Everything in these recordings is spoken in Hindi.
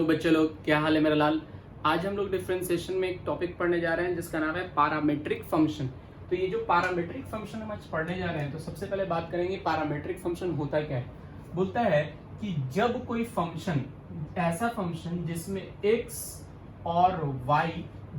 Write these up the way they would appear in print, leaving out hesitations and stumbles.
बच्चे लोग, क्या हाल है मेरा लाल। आज हम लोग डिफरेंशिएशन में एक टॉपिक पढ़ने जा रहे हैं जिसका नाम है पैरामीट्रिक फंक्शन। तो ये जो पैरामीट्रिक फंक्शन हम आज पढ़ने जा रहे हैं, तो सबसे पहले बात करेंगे पैरामीट्रिक फंक्शन होता क्या है। बोलता है कि जब कोई फंक्शन, ऐसा फंक्शन जिसमें x और y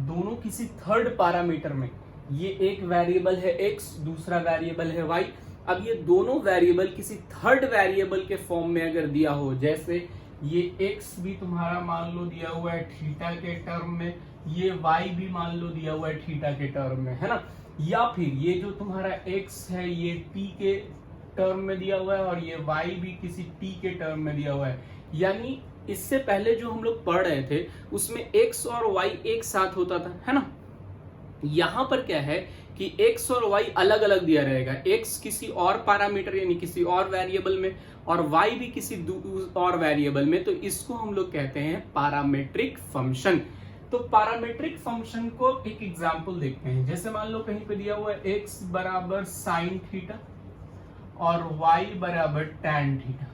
दोनों किसी थर्ड पैरामीटर में, ये एक वेरिएबल है x, दूसरा वेरिएबल है y, अब ये दोनों वेरिएबल किसी थर्ड वेरिएबल के फॉर्म में अगर दिया हो, जैसे ये x भी तुम्हारा मान लो दिया हुआ है थीटा के टर्म में, ये y भी मान लो दिया हुआ है थीटा के टर्म में, है ना। या फिर ये जो तुम्हारा x है ये t के टर्म में दिया हुआ है और ये y भी किसी t के टर्म में दिया हुआ है। यानी इससे पहले जो हम लोग पढ़ रहे थे उसमें x और y एक साथ होता था, है ना। यहां पर क्या है कि x और y अलग अलग दिया रहेगा, x किसी और पैरामीटर यानी किसी और वेरिएबल में और y भी किसी और वेरिएबल में, तो इसको हम लोग कहते हैं पैरामीट्रिक फंक्शन। तो पैरामीट्रिक फंक्शन को एक एग्जांपल देखते हैं। जैसे मान लो कहीं पे दिया हुआ है x बराबर साइन थीटा और y बराबर टैन थीटा।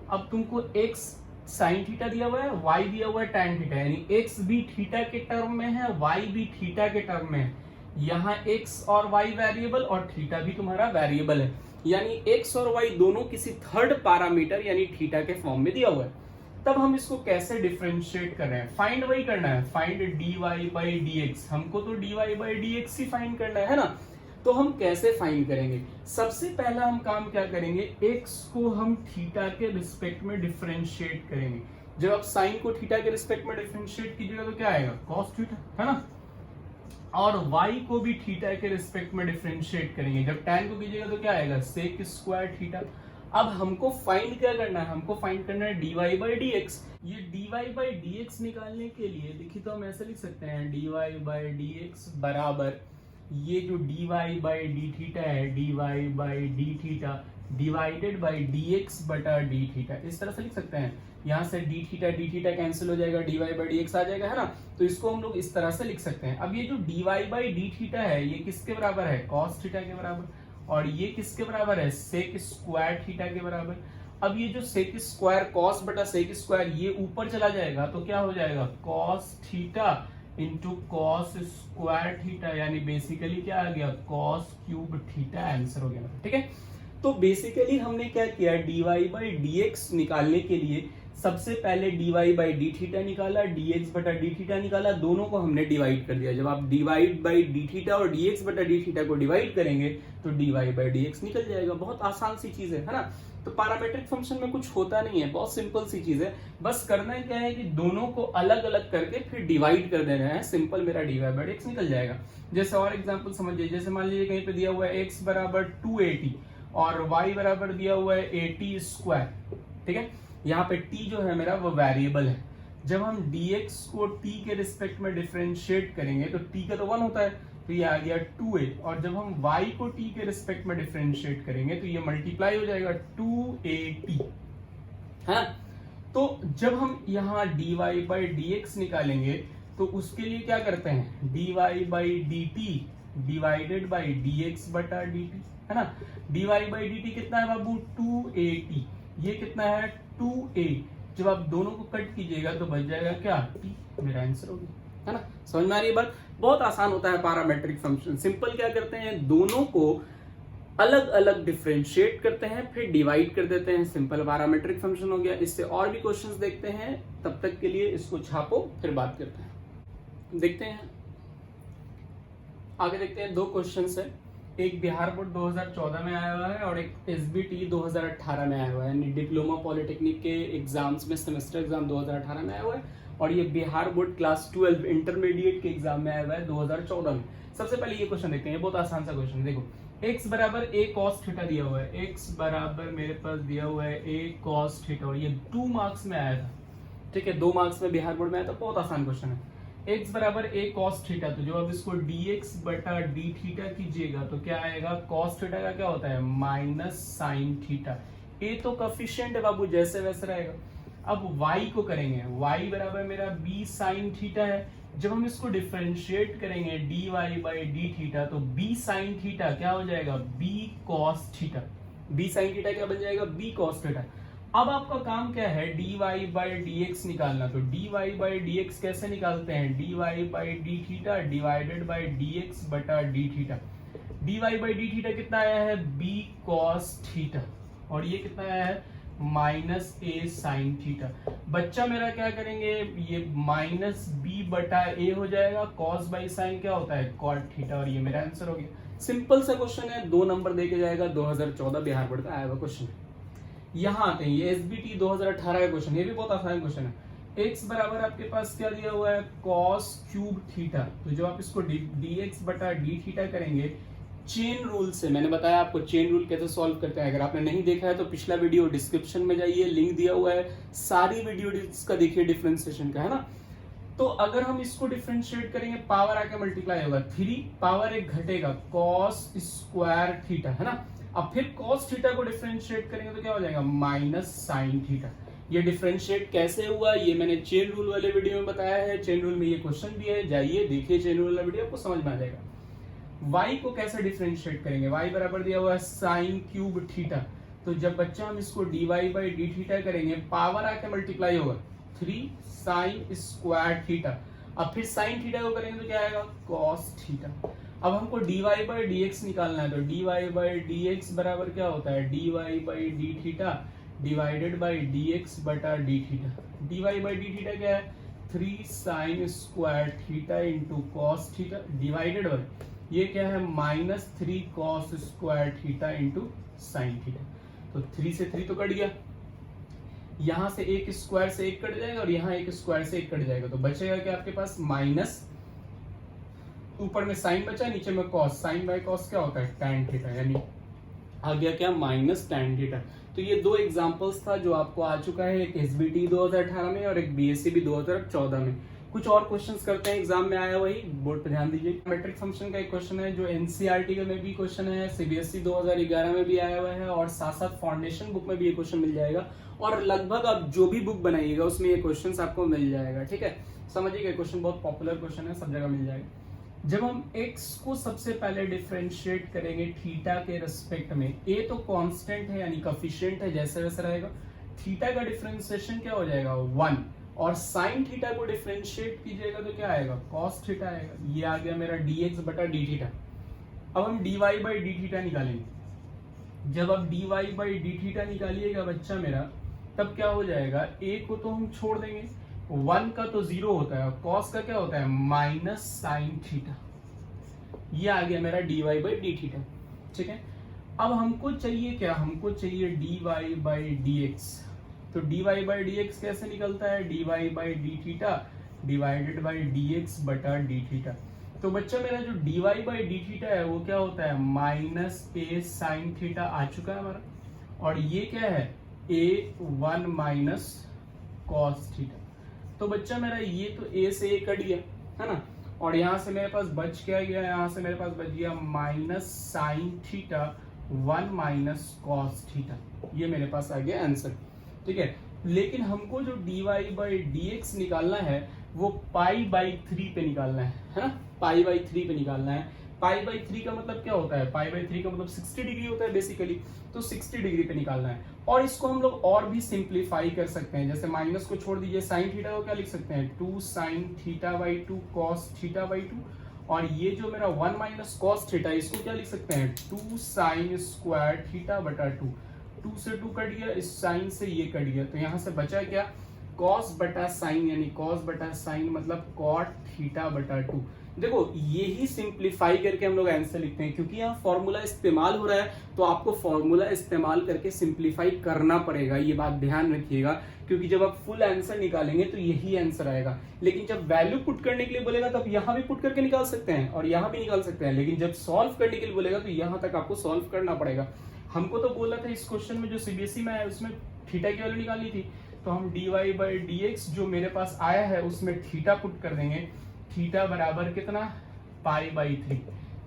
अब तुमको x साइन थीटा दिया हुआ है, y दिया हुआ है टैन थीटा, यानी x भी थीटा के टर्म में है, y भी थीटा के टर्म में है। यहाँ x और y वेरिएबल और थीटा भी तुम्हारा वेरिएबल है, यानी x और y दोनों किसी थर्ड पैरामीटर यानी थीटा के फॉर्म में दिया हुआ है। तब हम इसको कैसे डिफरेंशिएट कर रहे हैं, फाइंड वही करना है, फाइंड dy बाई dx। हमको तो dy by dx he find करना है ना। तो हम कैसे फाइंड करेंगे, सबसे पहला हम काम क्या करेंगे, x को हम थीटा के रिस्पेक्ट में डिफरेंशिएट करेंगे। जब आप साइन को थीटा के रिस्पेक्ट में डिफरेंशिएट कीजिएगा तो क्या आएगा, कॉस थीटा, है ना। और y को भी थीटा के रिस्पेक्ट में डिफरेंशिएट करेंगे, जब tan को कीजिएगा तो क्या आएगा, सेक स्क्वायर थीटा। अब हमको फाइंड क्या करना है, हमको फाइंड करना है dy बाई dx। ये dy बाई dx निकालने के लिए देखिए तो हम ऐसे लिख सकते हैं, dy बाई dx बराबर ये जो dy बाई डी थीटा है, dy by D theta divided by dx बटा डी थीटा, इस तरह से लिख सकते हैं। यहाँ से डी थीटा कैंसिल हो जाएगा, dy बाई dx आ जाएगा, है ना। तो इसको हम लोग इस तरह से लिख सकते हैं। अब ये जो dy बाई डी थीटा है ये किसके बराबर है, cos थीटा के बराबर, और ये किसके बराबर है, सेक स्क्वायर थीटा के बराबर। अब ये जो सेक स्क्वायर कॉस बटा सेक स्क्वायर ये ऊपर चला जाएगा तो क्या हो जाएगा, cos theta into cos square theta, यानी बेसिकली क्या आ गया, कॉस क्यूब थीटा आंसर हो गया, ठीक है। तो बेसिकली हमने क्या किया, dy बाई dx निकालने के लिए सबसे पहले dy बाई डी थीटा निकाला, dx बटा डी थीटा निकाला, दोनों को हमने डिवाइड कर दिया। जब आप डिवाइड बाई डी थीटा और dx बटा डी थीटा को डिवाइड करेंगे तो dy बाई dx निकल जाएगा। बहुत आसान सी चीज है ना। तो पैरामीट्रिक फंक्शन में कुछ होता नहीं है, बहुत सिंपल सी चीज है। बस करना क्या है कि दोनों को अलग अलग करके फिर डिवाइड कर देना है, सिंपल मेरा dy बाई dx निकल जाएगा। जैसे और एग्जांपल समझिए, जैसे मान लीजिए कहीं पे दिया हुआ है x बराबर 280 और y बराबर दिया हुआ है 80 स्क्वायर, ठीक है। यहाँ पे t जो है मेरा वो वेरिएबल है। जब हम dx को t के रिस्पेक्ट में डिफरेंशिएट करेंगे तो t का तो 1 होता है, तो ये आ गया 2a, और जब हम y को t के रिस्पेक्ट में डिफरेंशिएट करेंगे तो ये मल्टीप्लाई हो जाएगा 2at, है। तो जब हम यहाँ dy बाई dx निकालेंगे तो उसके लिए क्या करते हैं, dy by dt divided by dx बटा dt, है ना। dy बाई dt कितना है बाबू, 2at, ये कितना है 2a। जब आप दोनों को कट कीजिएगा तो बच जाएगा क्या, t, मेरा आंसर हो गया, है ना। समझ में आ रही है बात। बहुत आसान होता है पैरामीट्रिक फंक्शन। सिंपल क्या करते हैं, दोनों को अलग अलग डिफरेंशिएट करते हैं फिर डिवाइड कर देते हैं, सिंपल पैरामीट्रिक फंक्शन हो गया। इससे और भी क्वेश्चंस देखते हैं, तब तक के लिए इसको छापो फिर बात करते हैं। देखते हैं आगे, देखते हैं दो क्वेश्चंस है, एक बिहार बोर्ड 2014 में आया हुआ है और एक SBT 2018 में आया हुआ है, यानी डिप्लोमा पॉलिटेक्निक के एग्जाम्स में सेमेस्टर एग्जाम 2018 में आया हुआ है और ये बिहार बोर्ड क्लास 12 इंटरमीडिएट के एग्जाम में आया हुआ है 2014 में। सबसे पहले ये क्वेश्चन देखते हैं, बहुत आसान सा क्वेश्चन है। देखो x बराबर a cos थीटा दिया हुआ है, x बराबर मेरे पास दिया हुआ है a cos थीटा, और ये 2 मार्क्स में आया था, ठीक है, 2 मार्क्स में बिहार बोर्ड में आया था। बहुत आसान क्वेश्चन है। x बराबर a cos थीटा, तो जो अब इसको dx बटा डी थीटा कीजिएगा तो क्या आएगा, cos थीटा का क्या होता है, माइनस साइन थीटा। a तो कोफिशिएंट है बाबू, जैसे वैसे रहेगा। अब y को करेंगे, y बराबर मेरा b साइन थीटा है। जब हम इसको डिफरेंशिएट करेंगे dy बाई डी थीटा तो b साइन थीटा क्या हो जाएगा, b cos theta. b sine theta क्या बन जाएगा, b cos थीटा। अब आपका काम क्या है, dy बाई dx निकालना। तो dy बाई dx कैसे निकालते हैं, dy by D theta divided by dx बटा D theta. dy by D theta कितना आया है, b cos थीटा, और ये कितना आया है, माइनस ए साइन थीटा। बच्चा मेरा क्या करेंगे, ये माइनस बी बटा ए हो जाएगा, कॉस बाई साइन क्या होता है, कॉट थीटा, और ये मेरा आंसर हो गया। सिंपल सा क्वेश्चन है, 2 नंबर देके जाएगा, 2014 बिहार बोर्ड का आया हुआ क्वेश्चन है। यहाँ आते हैं, ये एसबीटी 2018 का क्वेश्चन, ये भी बहुत आसान क्वेश्चन है। x बराबर आपके पास क्या दिया हुआ है, cos क्यूब थीटा। तो जब आप इसको dx बटा डी थीटा करेंगे चेन रूल से, मैंने बताया आपको चेन रूल कैसे सॉल्व करते हैं। अगर आपने नहीं देखा है तो पिछला वीडियो डिस्क्रिप्शन में जाइए, लिंक दिया हुआ है, सारी वीडियो इसका देखिए डिफरेंशिएशन का, है ना। तो अगर हम इसको डिफरेंशिएट करेंगे, पावर आके मल्टीप्लाई होगा, 3 पावर 1 घटेगा, cos स्क्वायर थीटा, है ना। अब फिर cos थीटा को डिफरेंशिएट करेंगे तो क्या हो जाएगा, माइनस साइन थीटा। ये डिफरेंशिएट कैसे हुआ, ये मैंने चेन रूल वाले वीडियो में बताया है। चेन रूल में ये क्वेश्चन भी है, जाइए देखिए चेन रूल वाला वीडियो, आपको समझ में आ जाएगा। y को कैसे डिफरेंशिएट करेंगे, y बराबर दिया हुआ है साइन क्यूब थीटा। तो जब बच्चा हम इसको dy बाई डी थीटा करेंगे, पावर आके मल्टीप्लाई होगा, 3 साइन स्क्वायर थीटा। अब फिर साइन थीटा को करेंगे तो क्या आएगा, cos थीटा। अब हमको dy बाई dx निकालना है, तो dy बाई dx बराबर क्या होता है, dy by D theta divided by dx बटा D theta. dy by D theta क्या है, 3 sine square theta into cos theta divided by, ये क्या है, minus 3 cos square theta into sine theta. तो 3 से 3 तो कट गया, यहां से एक स्क्वायर से एक कट जाएगा, और यहाँ एक स्क्वायर से एक कट जाएगा, तो बचेगा क्या आपके पास, माइनस, ऊपर में साइन बचा, नीचे में कॉस, साइन बाय कॉस क्या होता है, टैन थीटा, यानी आ गया क्या, माइनस टैन थीटा। तो ये 2 एग्जांपल्स था जो आपको आ चुका है, एक एसबीटी 2018 में और एक बीएससी भी 2014 में। कुछ और क्वेश्चंस करते हैं, एग्जाम में आया वही, बोर्ड पे ध्यान दीजिए। मैट्रिक फंक्शन का एक क्वेश्चन है जो एनसीईआरटी में भी क्वेश्चन है, सीबीएसई 2011 में भी आया हुआ है, और साथ साथ फाउंडेशन बुक में भी ये क्वेश्चन मिल जाएगा, और लगभग आप जो भी बुक बनाइएगा उसमें ये क्वेश्चन आपको मिल जाएगा, ठीक है। समझिएगा, क्वेश्चन बहुत पॉपुलर क्वेश्चन है, सब जगह मिल जाएगा। जब हम x को सबसे पहले डिफरेंशिएट करेंगे थीटा के रिस्पेक्ट में, a तो कांस्टेंट है यानी कोफिशिएंट है, जैसे वैसे रहेगा, थीटा का डिफरेंशिएशन क्या हो जाएगा, 1, और साइन थीटा को डिफरेंशिएट कीजिएगा तो क्या आएगा, cos थीटा आएगा। ये आ गया मेरा dx बटा डी थीटा। अब हम dy बाई डी थीटा निकालेंगे। जब आप dy बाई डी थीटा निकालिएगा बच्चा मेरा, तब क्या हो जाएगा, a को तो हम छोड़ देंगे, 1 का तो 0 होता है, cos का क्या होता है, माइनस साइन थीटा। ये आ गया मेरा dy बाई डी थीटा, ठीक है। अब हमको चाहिए क्या, हमको चाहिए dy बाई dx। तो dy बाई dx कैसे निकलता है, dy by D theta divided by dx बटा डी थीटा। तो बच्चा मेरा जो dy बाई डी थीटा है वो क्या होता है, माइनस a साइन थीटा आ चुका है हमारा, और ये क्या है, a1 माइनस cos थीटा। तो बच्चा मेरा ये तो a से a कट गया, है ना, और यहाँ से मेरे पास बच क्या गया, यहाँ से मेरे पास बच गया minus sine theta 1 minus cos theta. ये मेरे पास आ गया आंसर, ठीक है। लेकिन हमको जो dy बाई dx निकालना है वो पाई बाई 3 पे निकालना है ना, पाई बाई 3 पे निकालना है। पाई बाई 3 का मतलब क्या होता है, पाई बाई 3 का मतलब 60 डिग्री होता है बेसिकली, तो 60 डिग्री पे निकालना है। और इसको हम लोग और भी सिंप्लीफाई कर सकते हैं, जैसे माइनस को छोड़ दीजिए, साइन थीटा को क्या लिख सकते हैं, 2 sine theta by 2 cos theta by 2, और ये जो मेरा 1 माइनस कॉस थीटा, इसको क्या लिख सकते हैं, 2 साइन स्क्वायर थीटा बटा 2। 2 से 2 कट गया, इस साइन से ये कट गया, तो यहाँ से बचा क्या, कॉस बटा साइन, यानी कॉस बटा साइन मतलब कॉट थीटा बटा 2। देखो यही सिंप्लीफाई करके हम लोग आंसर लिखते हैं, क्योंकि यहाँ फॉर्मूला इस्तेमाल हो रहा है तो आपको फॉर्मूला इस्तेमाल करके सिंप्लीफाई करना पड़ेगा, ये बात ध्यान रखिएगा। क्योंकि जब आप फुल आंसर निकालेंगे तो यही आंसर आएगा, लेकिन जब वैल्यू पुट करने के लिए बोलेगा तब यहाँ भी पुट करके निकाल सकते हैं और यहाँ भी निकाल सकते हैं, लेकिन जब सॉल्व करने के लिए बोलेगा तो यहाँ तक आपको सॉल्व करना पड़ेगा। हमको तो बोला था इस क्वेश्चन में जो सीबीएसई में आया उसमें थीटा की वैल्यू निकालनी थी, तो हम dy बाई dx जो मेरे पास आया है उसमें थीटा पुट कर देंगे। थीटा बराबर कितना, पाई बाई 3,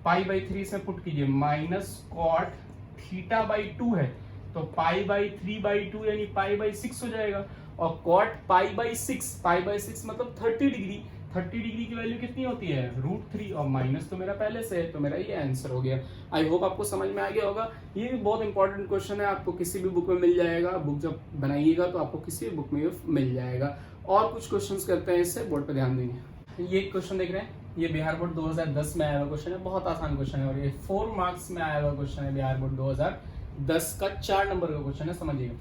पाई बाई 3 से पुट कीजिए, माइनस कॉट थीटा बाई 2 है तो पाई बाई 3 बाई 2 यानी पाई बाई 6 हो जाएगा, और कॉट पाई बाई 6 मतलब 30 डिग्री, 30 डिग्री की वैल्यू कितनी होती है √3 और माइनस तो मेरा पहले से है, तो मेरा ये आंसर हो गया। आई होप आपको समझ में आ गया होगा। ये भी बहुत इंपॉर्टेंट क्वेश्चन है, आपको किसी भी बुक में मिल जाएगा, बुक जब बनाइएगा तो आपको किसी भी बुक में मिल जाएगा। और कुछ क्वेश्चंस करते हैं, इससे बोर्ड पे ध्यान देंगे। ये क्वेश्चन देख रहे हैं, ये बिहार बोर्ड 2010 में आया हुआ क्वेश्चन है, बहुत आसान क्वेश्चन है और ये 4 मार्क्स में आया हुआ क्वेश्चन है, बिहार बोर्ड 2010 का 4 नंबर का क्वेश्चन है। समझिएगा,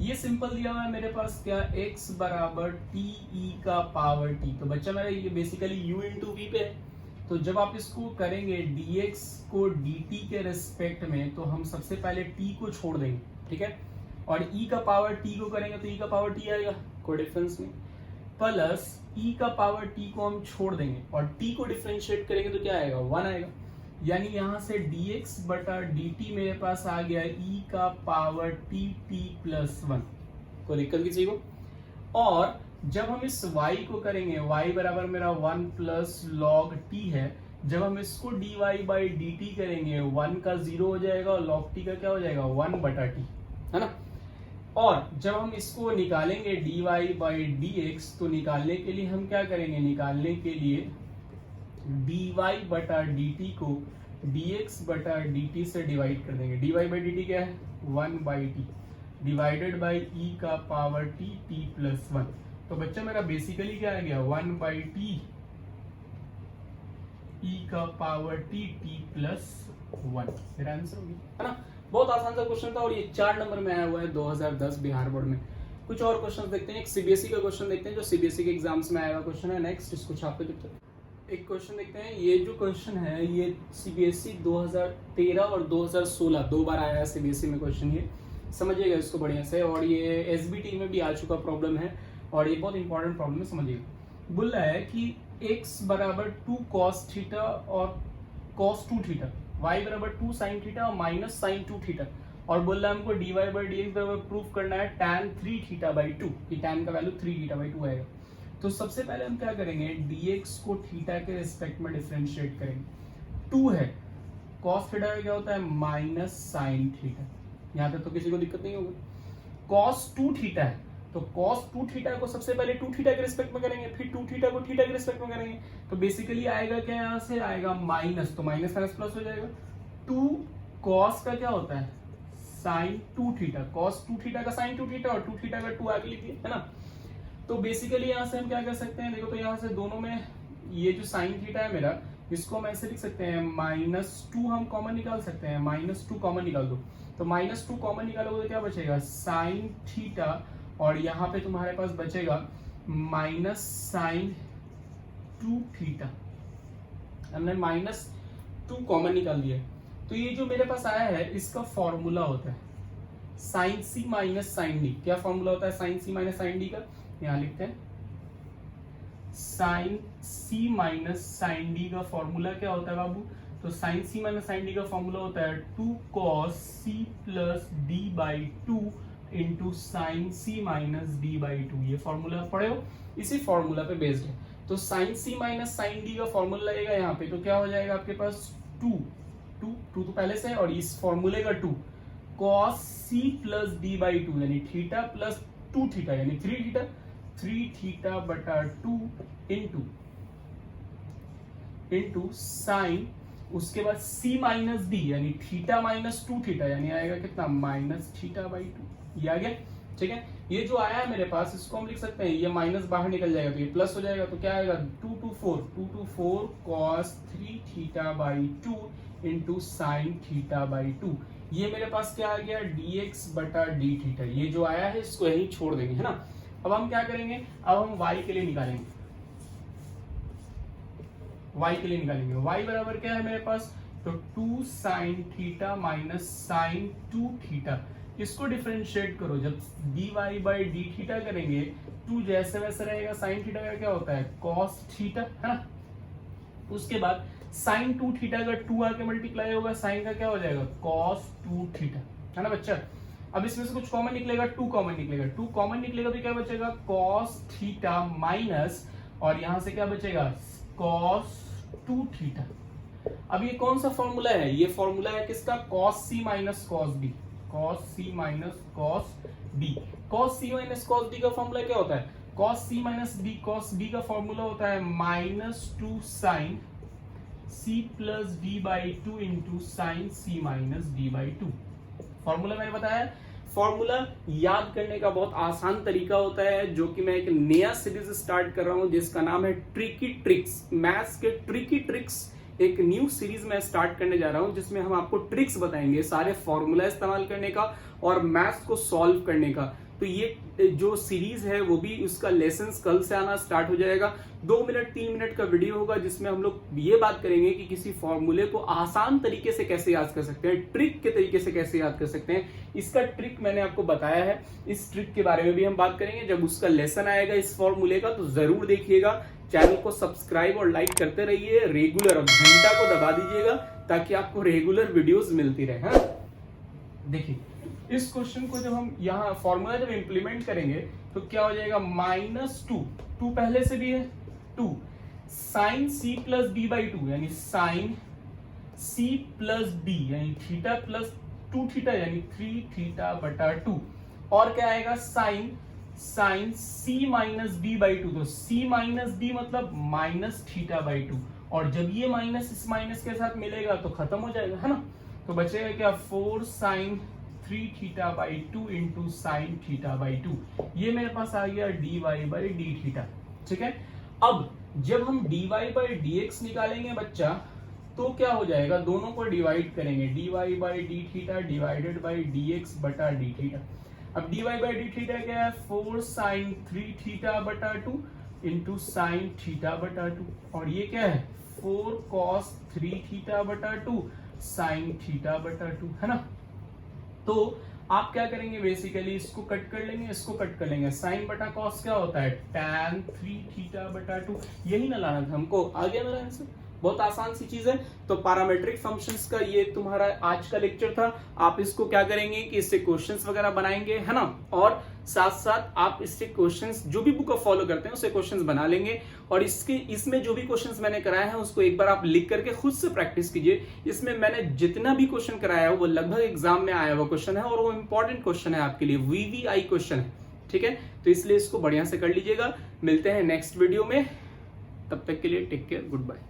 ये सिंपल दिया हुआ है मेरे पास क्या, x बराबर टी का पावर t। तो बच्चा मेरा ये बेसिकली u इंटू वी पे है, तो जब आप इसको करेंगे dx को dt के रेस्पेक्ट में, तो हम सबसे पहले t को छोड़ देंगे, ठीक है, और e का पावर t को करेंगे तो e का पावर t आएगा, कोई डिफरेंस नहीं, प्लस e का पावर t को हम छोड़ देंगे और t को डिफरेंशिएट करेंगे तो क्या आएगा 1 आएगा, यानी यहां से dx बटा dt मेरे पास आ गया e का पावर t प्लस 1। कोई दिक्कत किसी को? और जब हम इस y को करेंगे, y बराबर मेरा 1 प्लस लॉग t है, जब हम इसको dy बाई dt करेंगे 1 का 0 हो जाएगा और log t का क्या हो जाएगा 1 बटा t, है ना। और जब हम इसको निकालेंगे dy बाई dx, तो निकालने के लिए हम क्या करेंगे, निकालने के लिए dy बटा dt को dx बटा dt से डिवाइड कर देंगे। dy बाई dt क्या है 1 by T divided by e का पावर t प्लस 1। तो बच्चा मेरा बेसिकली क्या आ गया 1 बाई टी e का पावर t प्लस 1, मेरा आंसर हो गया, है ना। बहुत आसान सा क्वेश्चन था और ये 4 नंबर में आया हुआ है 2010 बिहार बोर्ड में। कुछ और क्वेश्चन देखते हैं, एक सीबीएसई का क्वेश्चन देखते हैं जो सीबीएसई के एग्जाम्स में आया हुआ क्वेश्चन है। नेक्स्ट इसको छाप पे देखते हैं। एक क्वेश्चन देखते हैं, ये जो क्वेश्चन है ये सीबीएसई 2013 और 2016 दो बार आया है सीबीएसई में क्वेश्चन, ये समझिएगा इसको बढ़िया से। और ये एसबीटी में भी आ चुका प्रॉब्लम है और ये बहुत इंपॉर्टेंट प्रॉब्लम है, समझिएगा। बोल रहा है कि x बराबर 2 cos थीटा और cos 2 थीटा, y बराबर 2 sin थीटा और माइनस sin 2 थीटा, और बोल रहा है हमको dy बाई dx बराबर प्रूफ करना है tan 3 थीटा बाई 2, कि tan का वैल्यू 3 थीटा बाई 2 आएगा। तो सबसे पहले हम क्या करेंगे, dx को थीटा के रिस्पेक्ट में डिफरेंशिएट करेंगे। 2 है, cos थीटा का क्या होता है माइनस sin थीटा, यहाँ तक तो किसी को दिक्कत नहीं होगी। cos 2 थीटा है, तो cos 2 थीटा को सबसे पहले 2 थीटा के रिस्पेक्ट में करेंगे, फिर 2 थीटा को थीटा के रिस्पेक्ट में करेंगे, तो बेसिकली आएगा क्या, यहाँ से आएगा माइनस, तो माइनस माइनस प्लस हो जाएगा। 2 cos का क्या होता है sin 2 थीटा, cos 2 थीटा का sin 2 थीटा और 2 थीटा का 2 आगे लिखिए, है ना। तो बेसिकली यहाँ से हम क्या कर सकते हैं, देखो तो यहाँ से दोनों में ये जो sin थीटा है मेरा, इसको हम ऐसे लिख सकते हैं -2, हम कॉमन निकाल सकते हैं, -2 कॉमन निकाल दो, तो -2 कॉमन निकालोगे तो क्या बचेगा sin थीटा, और यहाँ पे तुम्हारे पास बचेगा माइनस sin 2 थीटा, हमने -2 कॉमन निकाल दिया। तो ये जो मेरे पास आया है इसका फॉर्मूला होता है sin c minus sin d। क्या फॉर्मूला होता है sin c minus sin d का, यहाँ लिखते हैं sin c minus sin d का फॉर्मूला क्या होता है बाबू, तो sin c minus sin d का फॉर्मूला होता है 2 cos c plus d by 2 into sine c minus d by 2। ये फॉर्मूला पढ़े हो, इसी फॉर्मूला पे बेस्ड है। तो sign c minus sign D का फॉर्मूला लगेगा यहाँ पे, तो क्या हो जाएगा आपके पास 2 तो पहले से है, और इस फॉर्मूले का 2 cos c plus D by 2 यानी थीटा प्लस 2 थीटा यानी 3 थीटा बटा 2 इंटू साइन, उसके बाद c माइनस डी यानी थीटा माइनस 2 थीटा यानी आएगा कितना माइनस थीटा बाई 2। ये आ गया, ठीक है। ये जो आया है मेरे पास इसको हम लिख सकते हैं, ये माइनस बाहर निकल जाएगा तो ये प्लस हो जाएगा, तो क्या आएगा 2 to 4 cos 3 theta by 2 into sine theta by 2। ये मेरे पास क्या आ गया dx बटा डी थीटा। ये जो आया है इसको यही छोड़ देंगे, है ना। अब हम क्या करेंगे, अब हम y के लिए निकालेंगे, y बराबर क्या है मेरे पास, तो 2 sine theta minus sine 2 theta. इसको डिफरेंशिएट करो, जब dy बाई डी थीटा करेंगे 2 जैसे वैसे रहेगा, साइन थीटा का क्या होता है cos थीटा, है ना। उसके बाद साइन 2 थीटा का 2 आके मल्टीप्लाई होगा, साइन का क्या हो जाएगा cos 2 थीटा, है ना बच्चा। अब इसमें से कुछ कॉमन निकलेगा, 2 कॉमन निकलेगा तो क्या बचेगा cos थीटा माइनस, और यहां से क्या बचेगा cos 2 थीटा। अब ये कौन सा फॉर्मूला है, ये फॉर्मूला है किसका cos c minus cos d, cos c minus cos d। cos c minus cos d का फॉर्मूला क्या होता है cos c minus b, cos b का फॉर्मूला होता है -2 sin c plus b by 2 into sign c minus b by 2। Formula मैंने बताया। फॉर्मूला याद करने का बहुत आसान तरीका होता है, जो कि मैं एक नया सीरीज स्टार्ट कर रहा हूं जिसका नाम है ट्रिकी ट्रिक्स। मैथ्स के ट्रिकी ट्रिक्स एक न्यू सीरीज में स्टार्ट करने जा रहा हूं, जिसमें हम आपको ट्रिक्स बताएंगे सारे फॉर्मूला इस्तेमाल करने का और मैथ्स को सॉल्व करने का। तो ये जो सीरीज है वो भी उसका लेसन्स कल से आना स्टार्ट हो जाएगा। 2 मिनट 3 मिनट का वीडियो होगा जिसमें हम लोग ये बात करेंगे कि किसी फॉर्मूले को आसान तरीके से कैसे याद कर सकते हैं, ट्रिक के तरीके से कैसे याद कर सकते हैं। इसका ट्रिक मैंने आपको बताया है, इस ट्रिक के बारे में भी हम बात करेंगे जब उसका लेसन आएगा इस फॉर्मूले का, तो जरूर देखिएगा। चैनल को सब्सक्राइब और लाइक करते रहिए रेगुलर, और घंटा को दबा दीजिएगा ताकि आपको रेगुलर वीडियोस मिलती रहे। देखिए इस क्वेश्चन को जब हम यहाँ फॉर्मूला जब इंप्लीमेंट करेंगे तो क्या हो जाएगा, -2 पहले से भी है 2 sine c plus b by 2, यानी साइन c प्लस b यानी थीटा प्लस 2 थीटा यानी 3 थीटा बटा 2, और क्या आएगा sine c minus b by 2, तो c माइनस b मतलब माइनस थीटा बाई 2, और जब ये माइनस इस माइनस के साथ मिलेगा तो खत्म हो जाएगा, है ना। तो बचेगा क्या, 4 sine 3 theta by 2 into sine theta by 2। ये मेरे पास आ गया dy बाई डी थीटा। ठीक है, अब जब हम dy बाई dx निकालेंगे बच्चा, तो क्या हो जाएगा, दोनों को डिवाइड करेंगे, dy by D theta divided by dx बटा डी थीटा। अब dy बाई डी थीटा क्या है, 4 साइन 3 थीटा बटा 2 इंटू साइन थीटा बटा 2, और ये क्या है 4 कॉस 3 थीटा बटा 2 साइन थीटा बटा 2, है ना। तो आप क्या करेंगे, बेसिकली इसको कट कर लेंगे, इसको कट कर लेंगे। साइन बटा कॉस क्या होता है, tan 3 थीटा बटा 2। यही ना लाना था हमको, आ गया मेरा आंसर। बहुत आसान सी चीज है। तो पैरामेट्रिक फंक्शंस का ये तुम्हारा आज का लेक्चर था। आप इसको क्या करेंगे कि इससे क्वेश्चंस वगैरह बनाएंगे, है ना, और साथ साथ आप इससे क्वेश्चंस जो भी बुक फॉलो करते हैं उससे क्वेश्चंस बना लेंगे, और इसमें जो भी क्वेश्चंस मैंने कराए हैं उसको एक बार आप लिख करके खुद से प्रैक्टिस कीजिए। इसमें मैंने जितना भी क्वेश्चन कराया है वो लगभग एग्जाम में आया हुआ क्वेश्चन है, और वो इंपॉर्टेंट क्वेश्चन है आपके लिए, VVI क्वेश्चन है। ठीक है, तो इसलिए इसको बढ़िया से कर लीजिएगा। मिलते हैं नेक्स्ट वीडियो में, तब तक के लिए टेक केयर, गुड बाय।